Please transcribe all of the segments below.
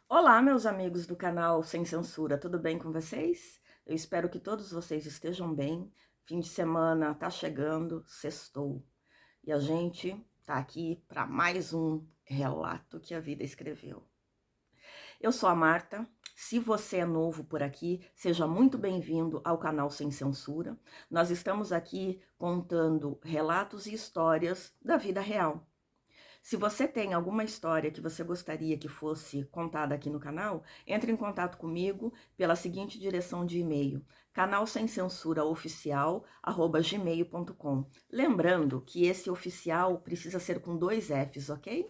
Olá, meus amigos do canal Sem Censura, tudo bem com vocês? Eu espero que todos vocês estejam bem. Fim de semana tá chegando, sextou. E a gente tá aqui para mais um relato que a vida escreveu. Eu sou a Marta. Se você é novo por aqui, seja muito bem-vindo ao canal Sem Censura. Nós estamos aqui contando relatos e histórias da vida real. Se você tem alguma história que você gostaria que fosse contada aqui no canal, entre em contato comigo pela seguinte direção de e-mail: canalsemcensuraoficial@gmail.com. Lembrando que esse oficial precisa ser com 2 Fs, ok?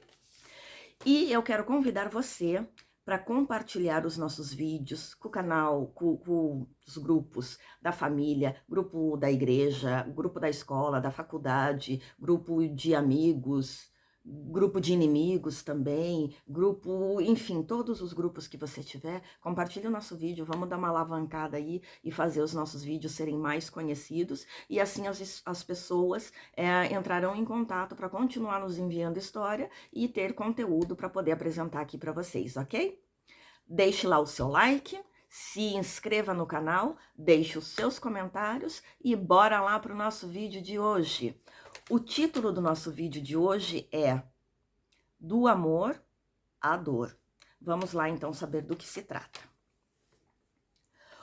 E eu quero convidar você para compartilhar os nossos vídeos com o canal, com os grupos da família, grupo da igreja, grupo da escola, da faculdade, grupo de amigos, grupo de inimigos também, grupo, enfim, todos os grupos que você tiver, compartilhe o nosso vídeo, vamos dar uma alavancada aí e fazer os nossos vídeos serem mais conhecidos, e assim as pessoas entrarão em contato para continuar nos enviando história e ter conteúdo para poder apresentar aqui para vocês, ok? Deixe lá o seu like, se inscreva no canal, deixe os seus comentários e bora lá para o nosso vídeo de hoje. O título do nosso vídeo de hoje é Do Amor à Dor. Vamos lá então saber do que se trata.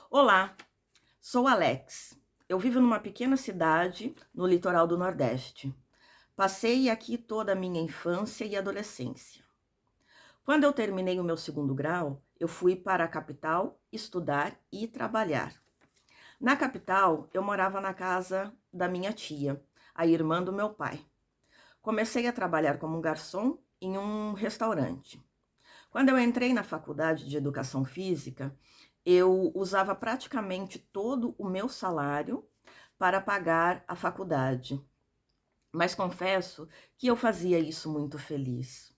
Olá, sou Alex. Eu vivo numa pequena cidade no litoral do Nordeste. Passei aqui toda a minha infância e adolescência. Quando eu terminei o meu 2º grau, eu fui para a capital estudar e trabalhar. Na capital, eu morava na casa da minha tia, a irmã do meu pai. Comecei a trabalhar como garçom em um restaurante. Quando eu entrei na faculdade de educação física, eu usava praticamente todo o meu salário para pagar a faculdade. Mas confesso que eu fazia isso muito feliz,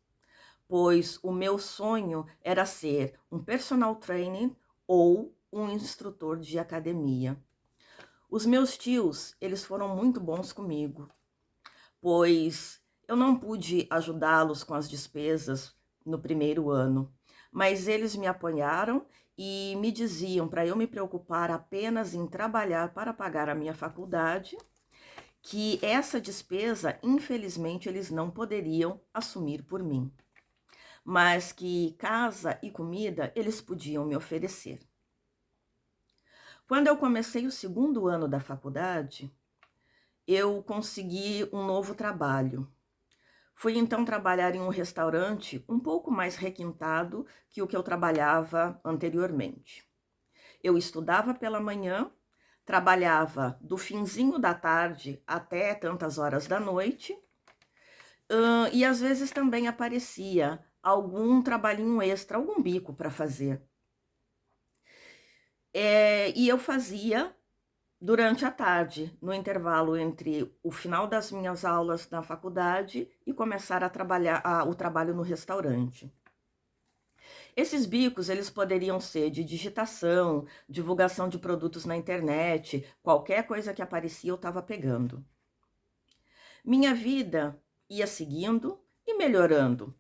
pois o meu sonho era ser um personal trainer ou um instrutor de academia. Os meus tios, eles foram muito bons comigo, pois eu não pude ajudá-los com as despesas no primeiro ano, mas eles me apoiaram e me diziam para eu me preocupar apenas em trabalhar para pagar a minha faculdade, que essa despesa, infelizmente, eles não poderiam assumir por mim, mas que casa e comida eles podiam me oferecer. Quando eu comecei o 2º ano da faculdade, eu consegui um novo trabalho. Fui então trabalhar em um restaurante um pouco mais requintado que o que eu trabalhava anteriormente. Eu estudava pela manhã, trabalhava do finzinho da tarde até tantas horas da noite, e às vezes também aparecia algum trabalhinho extra, algum bico para fazer. E eu fazia durante a tarde, no intervalo entre o final das minhas aulas na faculdade e começar a trabalhar o trabalho no restaurante. Esses bicos, eles poderiam ser de digitação, divulgação de produtos na internet, qualquer coisa que aparecia eu estava pegando. Minha vida ia seguindo e melhorando.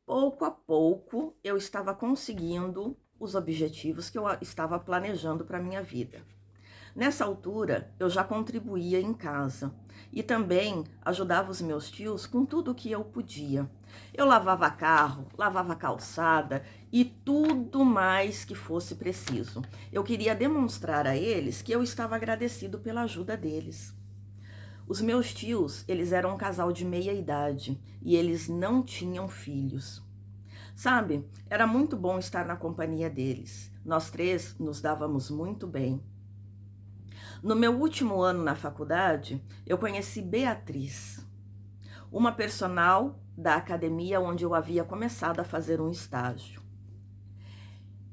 Pouco a pouco eu estava conseguindo os objetivos que eu estava planejando para a minha vida. Nessa altura, eu já contribuía em casa e também ajudava os meus tios com tudo o que eu podia. Eu lavava carro, lavava calçada e tudo mais que fosse preciso. Eu queria demonstrar a eles que eu estava agradecido pela ajuda deles. Os meus tios, eles eram um casal de meia idade e eles não tinham filhos. Sabe, era muito bom estar na companhia deles. Nós 3 nos dávamos muito bem. No meu último ano na faculdade, eu conheci Beatriz, uma personal da academia onde eu havia começado a fazer um estágio.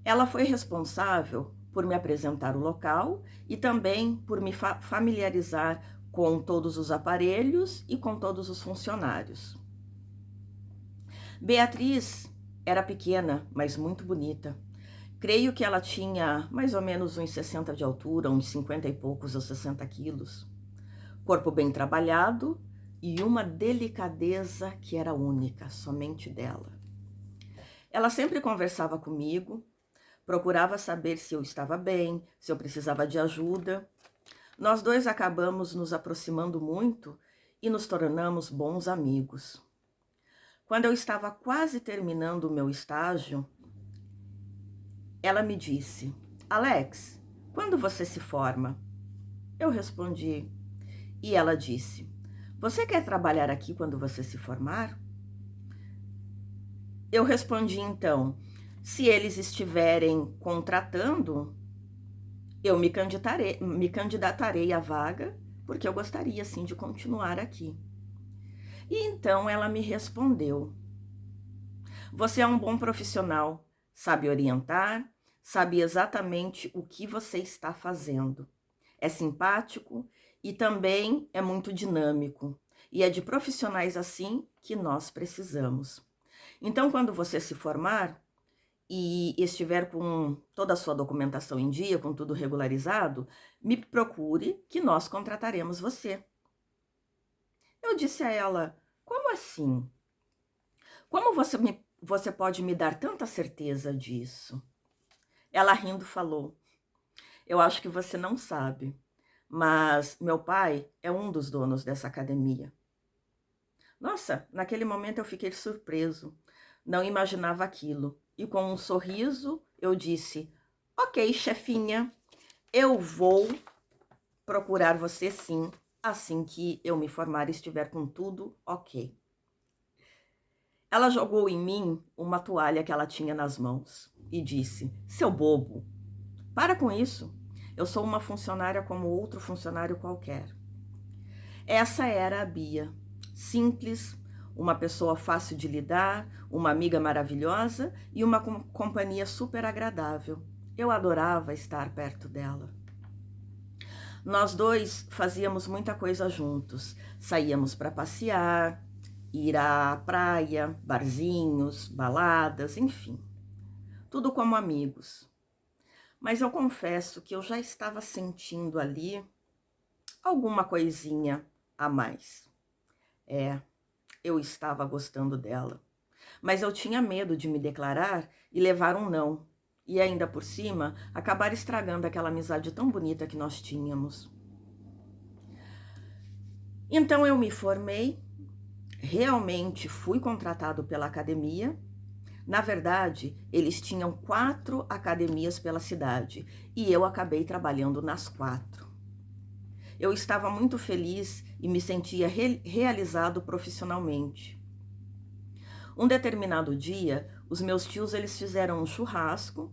Ela foi responsável por me apresentar o local e também por me familiarizar com todos os aparelhos e com todos os funcionários. Beatriz era pequena, mas muito bonita. Creio que ela tinha mais ou menos uns 60 de altura, uns 50 e poucos ou 60 quilos. Corpo bem trabalhado e uma delicadeza que era única, somente dela. Ela sempre conversava comigo, procurava saber se eu estava bem, se eu precisava de ajuda. Nós dois acabamos nos aproximando muito e nos tornamos bons amigos. Quando eu estava quase terminando o meu estágio, ela me disse: Alex, quando você se forma? Eu respondi, e ela disse: você quer trabalhar aqui quando você se formar? Eu respondi então: se eles estiverem contratando, eu me candidatarei à vaga, porque eu gostaria sim de continuar aqui. E então ela me respondeu: você é um bom profissional, sabe orientar, sabe exatamente o que você está fazendo. É simpático e também é muito dinâmico. E é de profissionais assim que nós precisamos. Então, quando você se formar e estiver com toda a sua documentação em dia, com tudo regularizado, me procure que nós contrataremos você. Eu disse a ela: como assim? Como você pode me dar tanta certeza disso? Ela rindo falou: eu acho que você não sabe, mas meu pai é um dos donos dessa academia. Nossa, naquele momento eu fiquei surpreso, não imaginava aquilo. E com um sorriso eu disse: ok, chefinha, eu vou procurar você sim, assim que eu me formar e estiver com tudo ok. Ela jogou em mim uma toalha que ela tinha nas mãos e disse: seu bobo, para com isso. Eu sou uma funcionária como outro funcionário qualquer. Essa era a Bia, simples, uma pessoa fácil de lidar, uma amiga maravilhosa e uma companhia super agradável. Eu adorava estar perto dela. Nós dois fazíamos muita coisa juntos. Saíamos para passear, ir à praia, barzinhos, baladas, enfim. Tudo como amigos. Mas eu confesso que eu já estava sentindo ali alguma coisinha a mais. Eu estava gostando dela. Mas eu tinha medo de me declarar e levar um não. E ainda por cima, acabar estragando aquela amizade tão bonita que nós tínhamos. Então eu me formei, realmente fui contratado pela academia. Na verdade, eles tinham 4 academias pela cidade e eu acabei trabalhando nas 4. Eu estava muito feliz e me sentia realizado profissionalmente. Um determinado dia, os meus tios eles fizeram um churrasco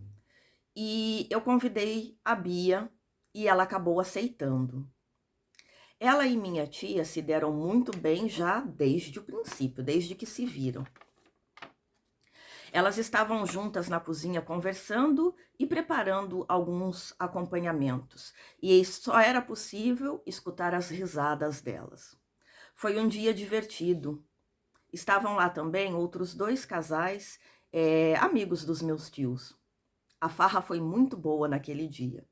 e eu convidei a Bia e ela acabou aceitando. Ela e minha tia se deram muito bem já desde o princípio, desde que se viram. Elas estavam juntas na cozinha conversando e preparando alguns acompanhamentos, e só era possível escutar as risadas delas. Foi um dia divertido. Estavam lá também outros 2 casais, amigos dos meus tios. A farra foi muito boa naquele dia.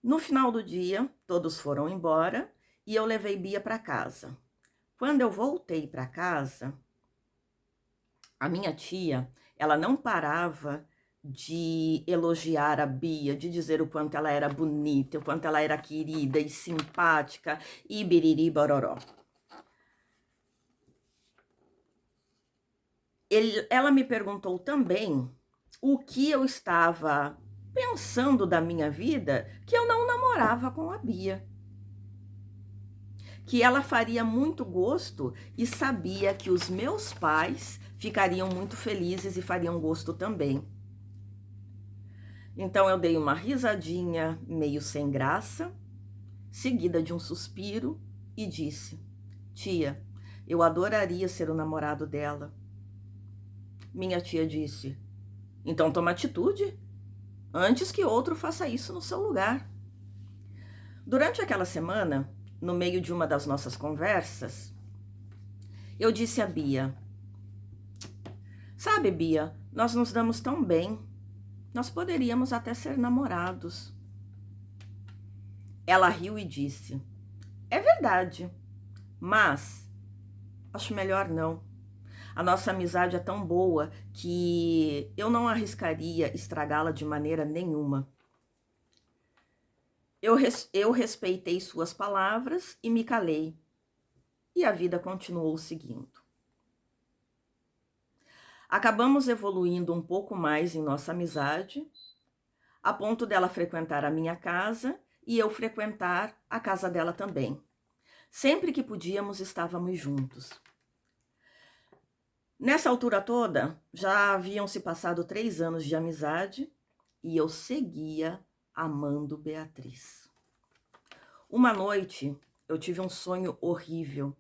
No final do dia, todos foram embora e eu levei Bia para casa. Quando eu voltei para casa, a minha tia, ela não parava de elogiar a Bia, de dizer o quanto ela era bonita, o quanto ela era querida e simpática e biriri bororó. Ela me perguntou também o que eu estava pensando da minha vida, que eu não namorava com a Bia. Que ela faria muito gosto e sabia que os meus pais ficariam muito felizes e fariam gosto também. Então eu dei uma risadinha meio sem graça, seguida de um suspiro e disse: tia, eu adoraria ser o namorado dela. Minha tia disse: então toma atitude, antes que outro faça isso no seu lugar. Durante aquela semana, no meio de uma das nossas conversas, eu disse a Bia: sabe, Bia, nós nos damos tão bem, nós poderíamos até ser namorados. Ela riu e disse: é verdade, mas acho melhor não. A nossa amizade é tão boa que eu não arriscaria estragá-la de maneira nenhuma. Eu respeitei suas palavras e me calei. E a vida continuou seguindo. Acabamos evoluindo um pouco mais em nossa amizade, a ponto dela frequentar a minha casa e eu frequentar a casa dela também. Sempre que podíamos, estávamos juntos. Nessa altura toda, já haviam se passado 3 anos de amizade e eu seguia amando Beatriz. Uma noite, eu tive um sonho horrível.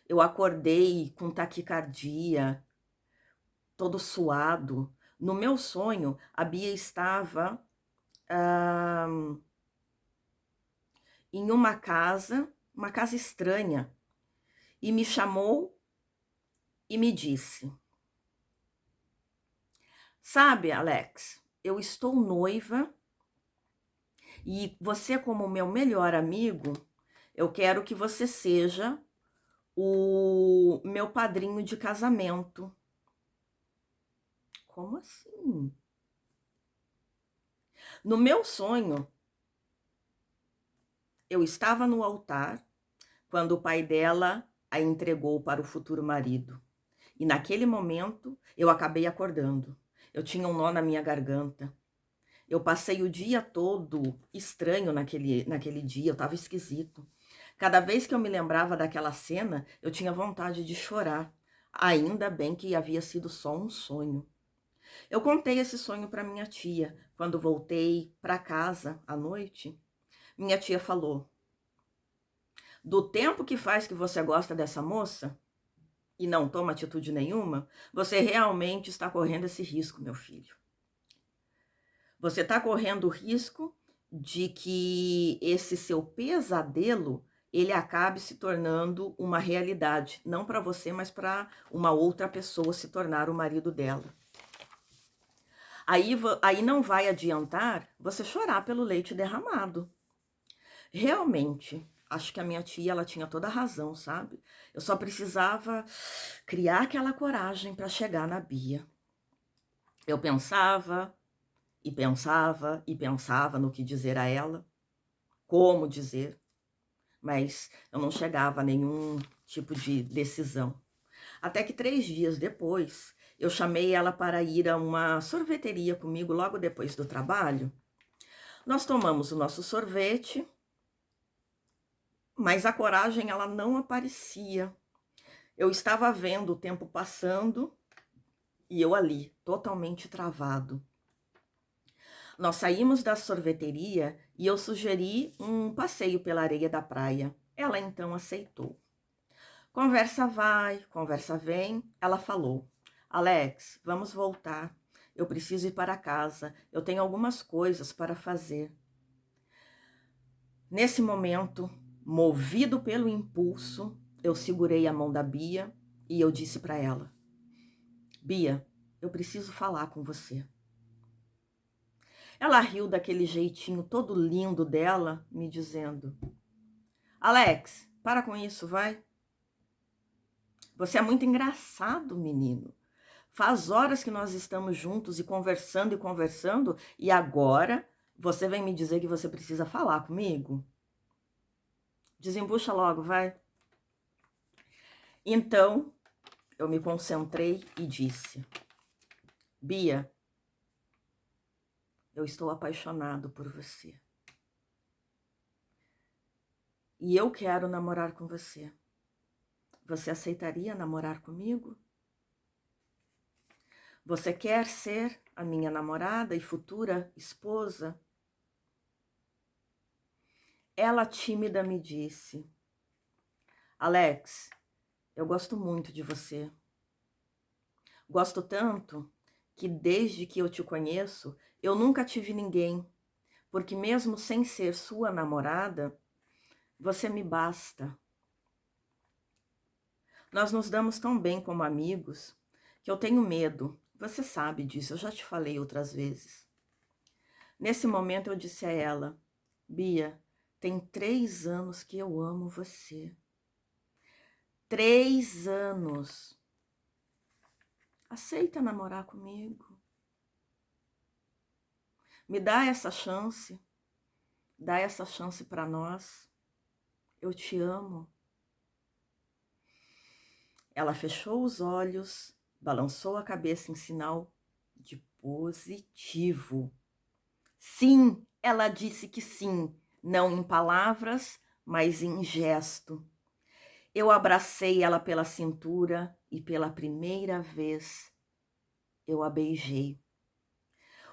Eu acordei com taquicardia, todo suado. No meu sonho, a Bia estava em uma casa estranha, e me chamou e me disse: sabe, Alex, eu estou noiva e você, como meu melhor amigo, eu quero que você seja o meu padrinho de casamento. Como assim? No meu sonho, eu estava no altar quando o pai dela a entregou para o futuro marido. E naquele momento, eu acabei acordando. Eu tinha um nó na minha garganta. Eu passei o dia todo estranho naquele dia, eu estava esquisito. Cada vez que eu me lembrava daquela cena, eu tinha vontade de chorar. Ainda bem que havia sido só um sonho. Eu contei esse sonho para minha tia. Quando voltei para casa à noite, minha tia falou: do tempo que faz que você gosta dessa moça e não toma atitude nenhuma, você realmente está correndo esse risco, meu filho. Você está correndo o risco de que esse seu pesadelo ele acabe se tornando uma realidade, não para você, mas para uma outra pessoa se tornar o marido dela. Aí não vai adiantar você chorar pelo leite derramado. Realmente, acho que a minha tia ela tinha toda a razão, sabe? Eu só precisava criar aquela coragem para chegar na Bia. Eu pensava e pensava e pensava no que dizer a ela, como dizer, mas eu não chegava a nenhum tipo de decisão. Até que 3 dias depois, eu chamei ela para ir a uma sorveteria comigo logo depois do trabalho. Nós tomamos o nosso sorvete, mas a coragem ela não aparecia. Eu estava vendo o tempo passando e eu ali, totalmente travado. Nós saímos da sorveteria e eu sugeri um passeio pela areia da praia. Ela então aceitou. Conversa vai, conversa vem. Ela falou: Alex, vamos voltar. Eu preciso ir para casa. Eu tenho algumas coisas para fazer. Nesse momento, movido pelo impulso, eu segurei a mão da Bia e eu disse para ela: Bia, eu preciso falar com você. Ela riu daquele jeitinho todo lindo dela, me dizendo: Alex, para com isso, vai. Você é muito engraçado, menino. Faz horas que nós estamos juntos e conversando, e agora você vem me dizer que você precisa falar comigo? Desembucha logo, vai. Então, eu me concentrei e disse: Bia, eu estou apaixonado por você. E eu quero namorar com você. Você aceitaria namorar comigo? Você quer ser a minha namorada e futura esposa? Ela tímida me disse: Alex, eu gosto muito de você. Gosto tanto que desde que eu te conheço, eu nunca tive ninguém, porque mesmo sem ser sua namorada, você me basta. Nós nos damos tão bem como amigos que eu tenho medo. Você sabe disso, eu já te falei outras vezes. Nesse momento eu disse a ela: Bia, tem 3 anos que eu amo você. 3 anos. aceita namorar comigo? Me dá essa chance para nós. Eu te amo. Ela fechou os olhos, balançou a cabeça em sinal de positivo. Sim, ela disse que sim, não em palavras, mas em gesto. Eu abracei ela pela cintura e pela primeira vez eu a beijei.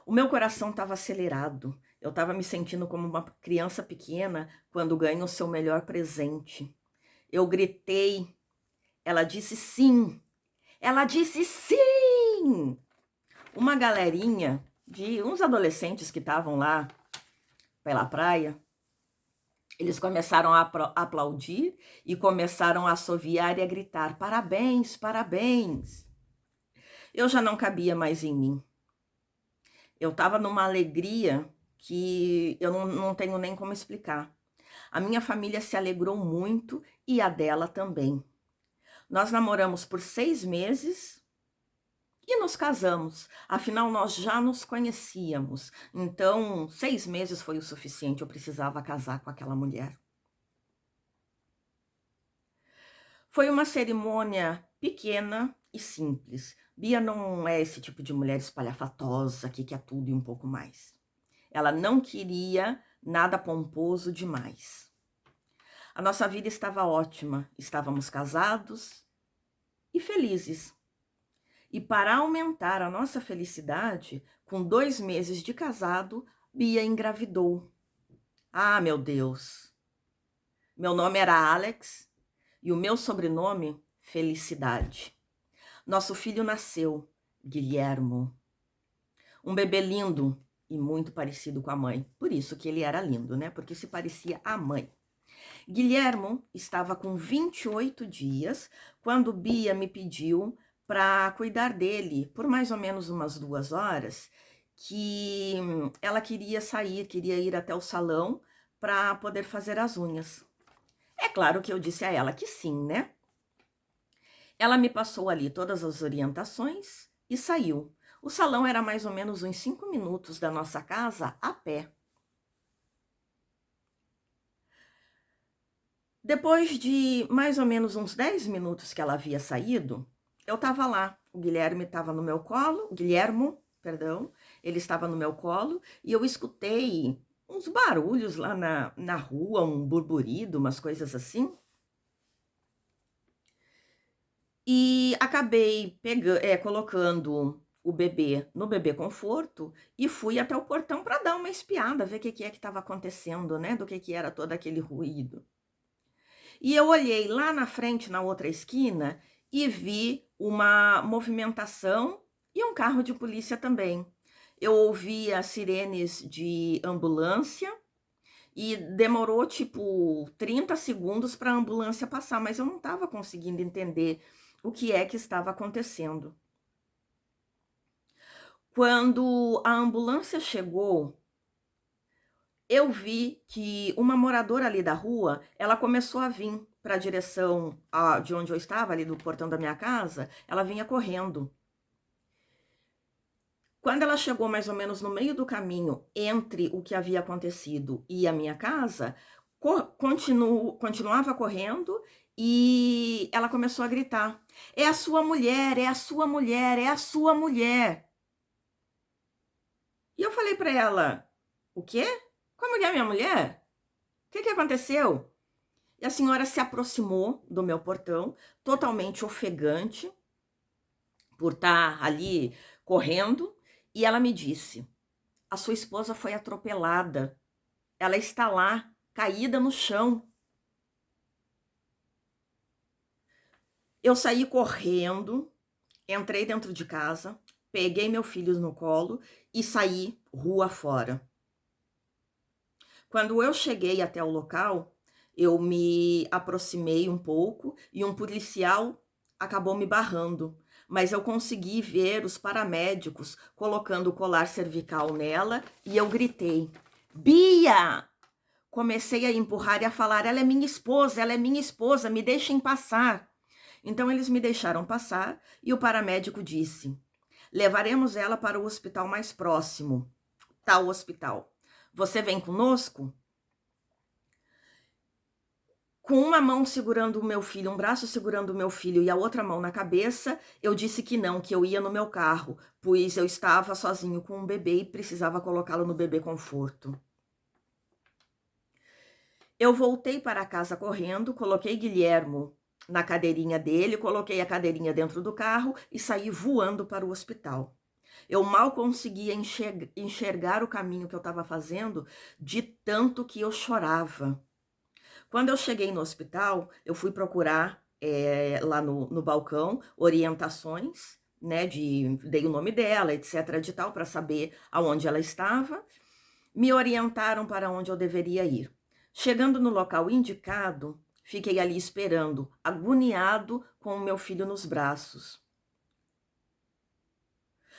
O meu coração estava acelerado. Eu estava me sentindo como uma criança pequena quando ganha o seu melhor presente. Eu gritei. Ela disse sim. Ela disse sim! Uma galerinha de uns adolescentes que estavam lá pela praia, eles começaram a aplaudir e começaram a assoviar e a gritar: parabéns, parabéns! Eu já não cabia mais em mim. Eu estava numa alegria que eu não tenho nem como explicar. A minha família se alegrou muito e a dela também. Nós namoramos por 6 meses e nos casamos. Afinal, nós já nos conhecíamos. Então, 6 meses foi o suficiente. Eu precisava casar com aquela mulher. Foi uma cerimônia pequena e simples. Bia não é esse tipo de mulher espalhafatosa que quer tudo e um pouco mais. Ela não queria nada pomposo demais. A nossa vida estava ótima. Estávamos casados e felizes. E para aumentar a nossa felicidade, com 2 meses de casado, Bia engravidou. Ah, meu Deus! Meu nome era Alex e o meu sobrenome, Felicidade. Nosso filho nasceu, Guilhermo. Um bebê lindo e muito parecido com a mãe. Por isso que ele era lindo, né? Porque se parecia a mãe. Guilhermo estava com 28 dias quando Bia me pediu para cuidar dele por mais ou menos umas 2 horas, que ela queria sair, queria ir até o salão para poder fazer as unhas. É claro que eu disse a ela que sim, né? Ela me passou ali todas as orientações e saiu. O salão era mais ou menos uns 5 minutos da nossa casa a pé. Depois de mais ou menos uns 10 minutos que ela havia saído, eu estava lá. O Guilherme estava no meu colo, Guilhermo, perdão, ele estava no meu colo e eu escutei uns barulhos lá na rua, um burburido, umas coisas assim. E acabei colocando o bebê no bebê conforto e fui até o portão para dar uma espiada, ver o que é que estava acontecendo, né? Do que era todo aquele ruído. E eu olhei lá na frente, na outra esquina, e vi uma movimentação e um carro de polícia também. Eu ouvi as sirenes de ambulância e demorou tipo 30 segundos para a ambulância passar, mas eu não estava conseguindo entender o que é que estava acontecendo. Quando a ambulância chegou, eu vi que uma moradora ali da rua, ela começou a vir para a direção de onde eu estava, ali do portão da minha casa, ela vinha correndo. Quando ela chegou mais ou menos no meio do caminho entre o que havia acontecido e a minha casa, continuava correndo e ela começou a gritar: é a sua mulher, é a sua mulher, é a sua mulher. E eu falei para ela: o quê? Como que é minha mulher? O que aconteceu? E a senhora se aproximou do meu portão, totalmente ofegante, por estar ali correndo, e ela me disse: a sua esposa foi atropelada, ela está lá, caída no chão. Eu saí correndo, entrei dentro de casa, peguei meu filho no colo e saí rua fora. Quando eu cheguei até o local, eu me aproximei um pouco e um policial acabou me barrando, mas eu consegui ver os paramédicos colocando o colar cervical nela e eu gritei: Bia! Comecei a empurrar e a falar: ela é minha esposa, me deixem passar. Então eles me deixaram passar e o paramédico disse: levaremos ela para o hospital mais próximo, tal hospital. Você vem conosco? Com uma mão segurando o meu filho, um braço segurando o meu filho e a outra mão na cabeça, eu disse que não, que eu ia no meu carro, pois eu estava sozinho com um bebê e precisava colocá-lo no bebê conforto. Eu voltei para casa correndo, coloquei Guilhermo na cadeirinha dele, coloquei a cadeirinha dentro do carro e saí voando para o hospital. Eu mal conseguia enxergar o caminho que eu estava fazendo, de tanto que eu chorava. Quando eu cheguei no hospital, eu fui procurar lá no balcão orientações, né? Dei o nome dela, etc. de tal, para saber aonde ela estava. Me orientaram para onde eu deveria ir. Chegando no local indicado, fiquei ali esperando, agoniado com o meu filho nos braços.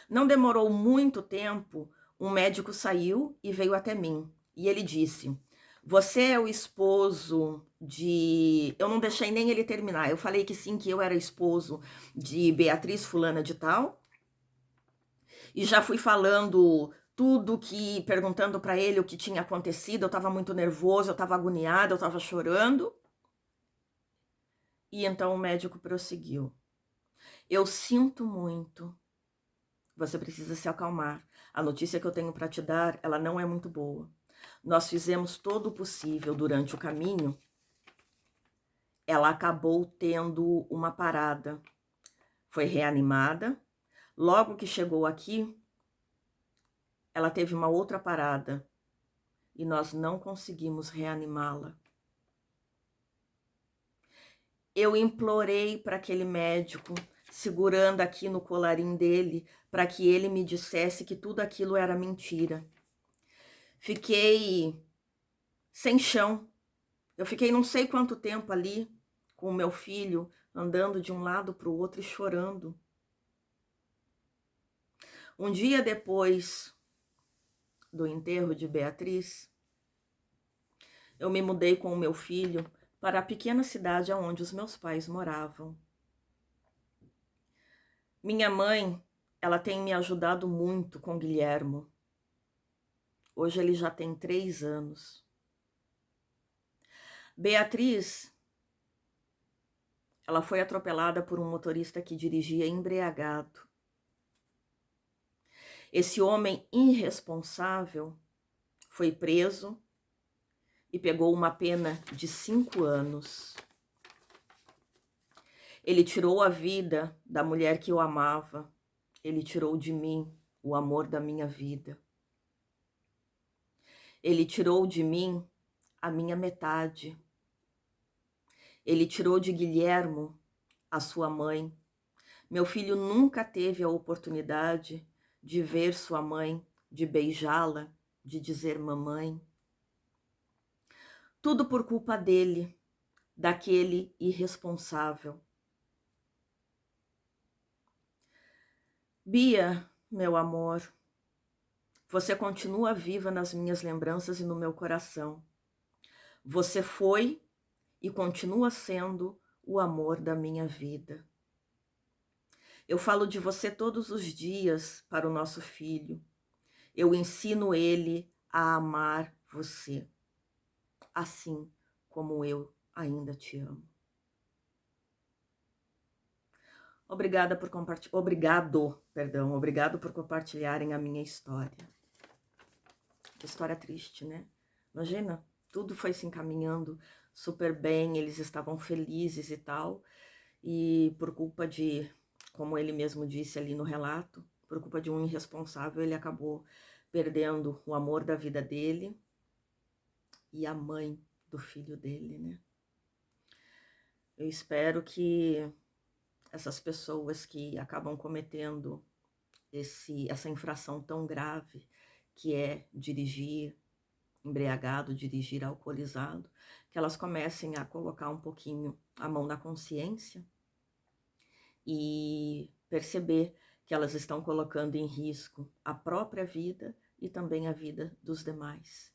Não demorou muito tempo, um médico saiu e veio até mim. E ele disse: você é o esposo de... Eu não deixei nem ele terminar. Eu falei que sim, que eu era esposo de Beatriz fulana de tal. E já fui falando tudo que... perguntando para ele o que tinha acontecido. Eu estava muito nervoso, eu estava agoniada, eu estava chorando. E então o médico prosseguiu: eu sinto muito. Você precisa se acalmar. A notícia que eu tenho para te dar, ela não é muito boa. Nós fizemos todo o possível durante o caminho. Ela acabou tendo uma parada. Foi reanimada. Logo que chegou aqui, ela teve uma outra parada. E nós não conseguimos reanimá-la. Eu implorei para aquele médico, segurando aqui no colarinho dele, para que ele me dissesse que tudo aquilo era mentira. Fiquei sem chão. Eu fiquei não sei quanto tempo ali com o meu filho, andando de um lado para o outro e chorando. Um dia depois do enterro de Beatriz, eu me mudei com o meu filho para a pequena cidade onde os meus pais moravam. Minha mãe, ela tem me ajudado muito com Guilhermo. Hoje ele já tem 3 anos. Beatriz, ela foi atropelada por um motorista que dirigia embriagado. Esse homem irresponsável foi preso e pegou uma pena de 5 anos. Ele tirou a vida da mulher que eu amava. Ele tirou de mim o amor da minha vida. Ele tirou de mim a minha metade. Ele tirou de Guilhermo a sua mãe. Meu filho nunca teve a oportunidade de ver sua mãe, de beijá-la, de dizer mamãe. Tudo por culpa dele, daquele irresponsável. Bia, meu amor, você continua viva nas minhas lembranças e no meu coração. Você foi e continua sendo o amor da minha vida. Eu falo de você todos os dias para o nosso filho. Eu ensino ele a amar você, assim como eu ainda te amo. Obrigado por compartilharem a minha história. Que história triste, né? Imagina, tudo foi se encaminhando super bem, eles estavam felizes e tal, e por culpa de, como ele mesmo disse ali no relato, por culpa de um irresponsável, ele acabou perdendo o amor da vida dele e a mãe do filho dele, né? Eu espero que essas pessoas que acabam cometendo essa infração tão grave, que é dirigir embriagado, dirigir alcoolizado, que elas comecem a colocar um pouquinho a mão na consciência e perceber que elas estão colocando em risco a própria vida e também a vida dos demais.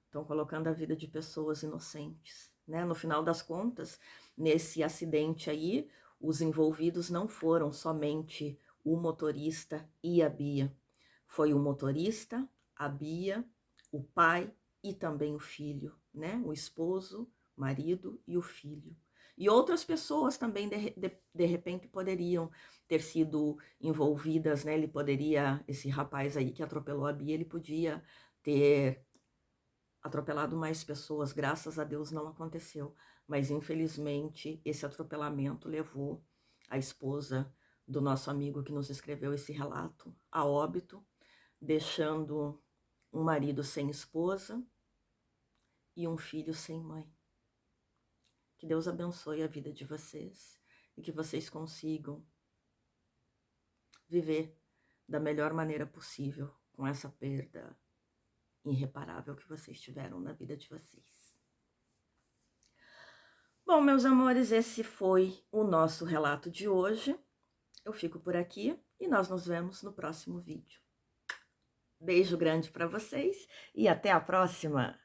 Estão colocando a vida de pessoas inocentes, né? No final das contas, nesse acidente aí, os envolvidos não foram somente o motorista e a Bia. Foi o motorista, a Bia, o pai e também o filho, né? O esposo, o marido e o filho. E outras pessoas também, de repente, poderiam ter sido envolvidas, né? Esse rapaz aí que atropelou a Bia, ele podia ter atropelado mais pessoas, graças a Deus não aconteceu. Mas, infelizmente, esse atropelamento levou a esposa do nosso amigo que nos escreveu esse relato a óbito, deixando um marido sem esposa e um filho sem mãe. Que Deus abençoe a vida de vocês e que vocês consigam viver da melhor maneira possível com essa perda irreparável que vocês tiveram na vida de vocês. Bom, meus amores, esse foi o nosso relato de hoje. Eu fico por aqui e nós nos vemos no próximo vídeo. Beijo grande para vocês e até a próxima!